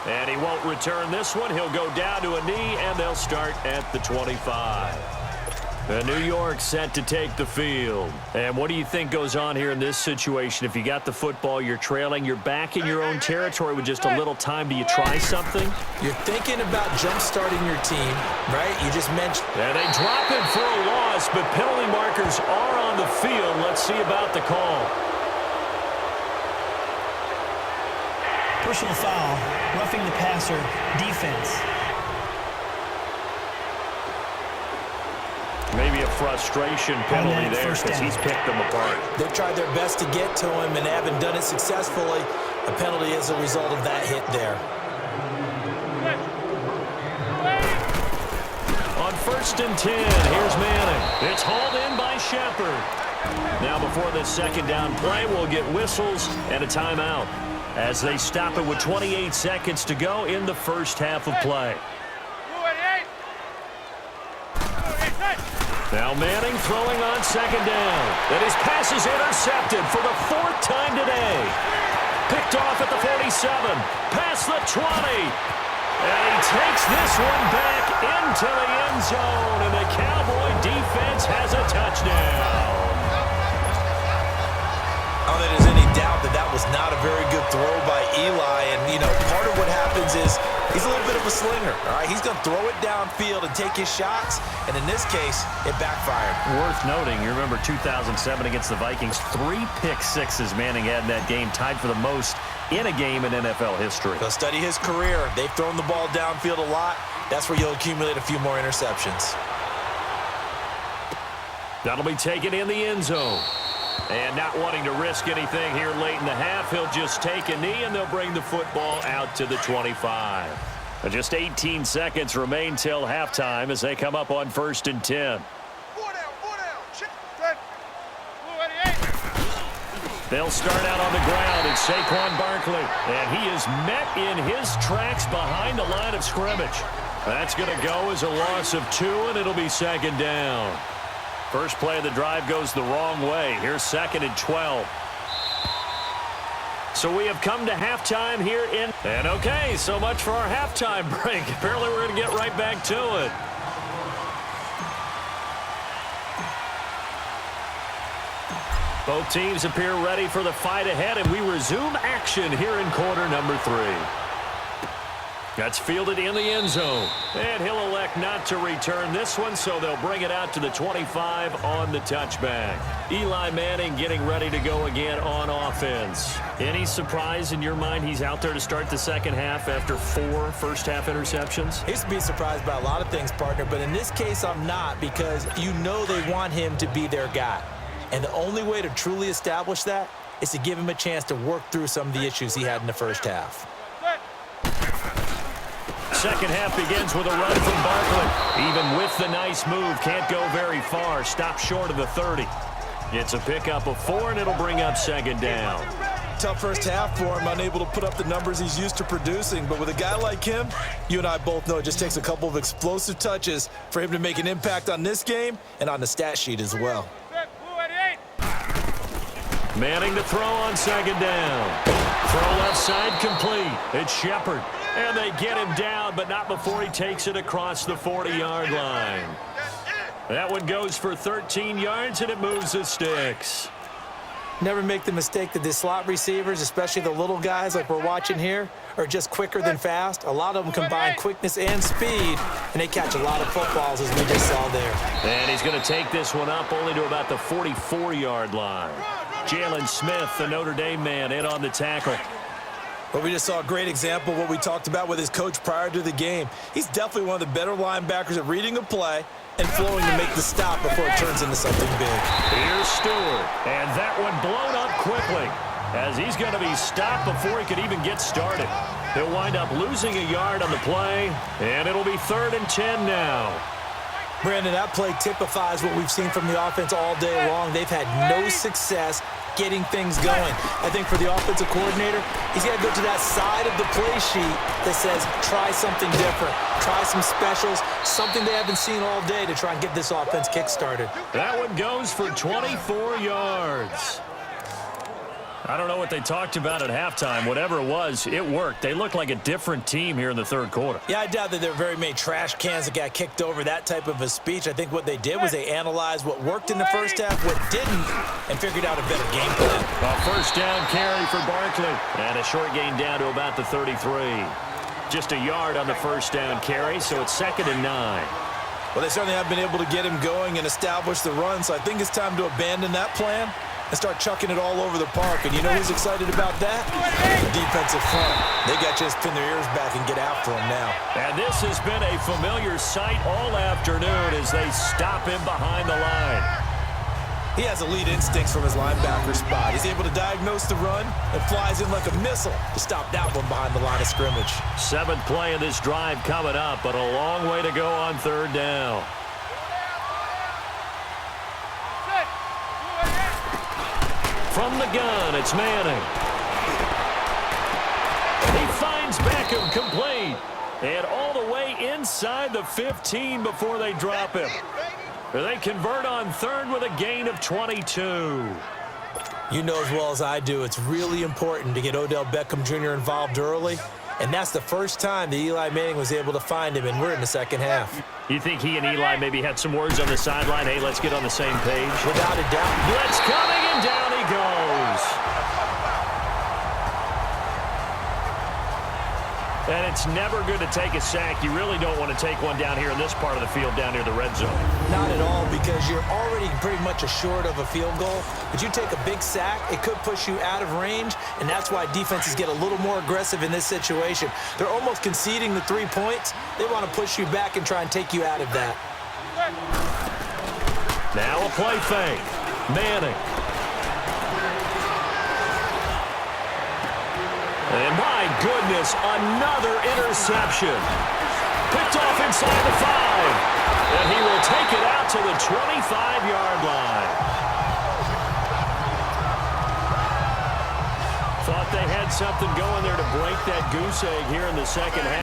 And he won't return this one. He'll go down to a knee, and they'll start at the 25. New York set to take the field. And what do you think goes on here in this situation? If you got the football, you're trailing, you're back in your own territory with just a little time. Do you try something? You're thinking about jump-starting your team, right? You just mentioned. And they drop it for a loss, but penalty markers are on the field. Let's see about the call. Personal foul, roughing the passer, defense. Maybe a frustration penalty there because he's picked them apart. They've tried their best to get to him and haven't done it successfully. A penalty as a result of that hit there. On 1st and 10, here's Manning. It's hauled in by Shepard. Now before this second down play, we'll get whistles and a timeout as they stop it with 28 seconds to go in the first half of play. Now Manning throwing on second down. And his pass is intercepted for the 4th time today. Picked off at the 47. Past the 20. And he takes this one back into the end zone. And the Cowboy defense has a touchdown. I don't think there's any doubt that that was not a very good throw by Eli. And, you know, part of what happens is he's a little bit of a slinger, all right? He's going to throw it downfield and take his shots. And in this case, it backfired. Worth noting, you remember 2007 against the Vikings, 3 pick sixes Manning had in that game, tied for the most in a game in NFL history. Go study his career. They've thrown the ball downfield a lot. That's where you'll accumulate a few more interceptions. That'll be taken in the end zone. And not wanting to risk anything here late in the half, he'll just take a knee, and they'll bring the football out to the 25. Just 18 seconds remain till halftime as they come up on 1st and 10. They'll start out on the ground. It's Saquon Barkley, and he is met in his tracks behind the line of scrimmage. That's going to go as a loss of 2, and it'll be second down. First play of the drive goes the wrong way. Here's 2nd and 12. So we have come to halftime here in... And okay, so much for our halftime break. Apparently we're going to get right back to it. Both teams appear ready for the fight ahead, and we resume action here in quarter number 3. That's fielded in the end zone. And he'll elect not to return this one, so they'll bring it out to the 25 on the touchback. Eli Manning getting ready to go again on offense. Any surprise in your mind he's out there to start the second half after 4 first-half interceptions? He's to be surprised by a lot of things, partner, but in this case I'm not, because you know they want him to be their guy. And the only way to truly establish that is to give him a chance to work through some of the issues he had in the first half. Second half begins with a run from Barkley. Even with the nice move, can't go very far. Stops short of the 30. It's a pickup of 4, and it'll bring up second down. Tough first half for him, unable to put up the numbers he's used to producing. But with a guy like him, you and I both know it just takes a couple of explosive touches for him to make an impact on this game and on the stat sheet as well. Manning to throw on second down. Throw left side complete. It's Shepard. And they get him down, but not before he takes it across the 40-yard line. That one goes for 13 yards, and it moves the sticks. Never make the mistake that the slot receivers, especially the little guys like we're watching here, are just quicker than fast. A lot of them combine quickness and speed, and they catch a lot of footballs, as we just saw there. And he's going to take this one up only to about the 44-yard line. Jalen Smith, the Notre Dame man, in on the tackle. Well, we just saw a great example of what we talked about with his coach prior to the game. He's definitely one of the better linebackers at reading a play and flowing to make the stop before it turns into something big. Here's Stewart, and that one blown up quickly as he's going to be stopped before he could even get started. He'll wind up losing a yard on the play, and it'll be 3rd and 10 now. Brandon, that play typifies what we've seen from the offense all day long. They've had no success getting things going. I think for the offensive coordinator, he's got to go to that side of the play sheet that says try something different, try some specials, something they haven't seen all day to try and get this offense kick-started. That one goes for 24 yards. I don't know what they talked about at halftime. Whatever it was, it worked. They looked like a different team here in the third quarter. Yeah, I doubt that there were very many trash cans that got kicked over, that type of a speech. I think what they did was they analyzed what worked in the first half, what didn't, and figured out a better game plan. A first down carry for Barkley. And a short gain down to about the 33. Just a yard on the first down carry, so it's 2nd and 9. Well, they certainly have been able to get him going and establish the run, so I think it's time to abandon that plan and start chucking it all over the park. And you know who's excited about that? The defensive front. They got just pin their ears back and get after him now. And this has been a familiar sight all afternoon as they stop him behind the line. He has elite instincts from his linebacker spot. He's able to diagnose the run and flies in like a missile to stop that one behind the line of scrimmage. 7th play of this drive coming up, but a long way to go on 3rd down. From the gun, it's Manning. He finds Beckham complete. And all the way inside the 15 before they drop him. They convert on 3rd with a gain of 22. You know as well as I do, it's really important to get Odell Beckham Jr. involved early. And that's the first time that Eli Manning was able to find him, and we're in the second half. You think he and Eli maybe had some words on the sideline? Hey, let's get on the same page. Without a doubt. Blitz coming, and down he goes. And it's never good to take a sack. You really don't want to take one down here in this part of the field, down near the red zone. Not at all, because you're already pretty much assured of a field goal. But you take a big sack, it could push you out of range, and that's why defenses get a little more aggressive in this situation. They're almost conceding the 3 points. They want to push you back and try and take you out of that. Now a play fake. Manning. And my goodness, another interception. Picked off inside the 5. And he will take it out to the 25-yard line. Thought they had something going there to break that goose egg here in the second half.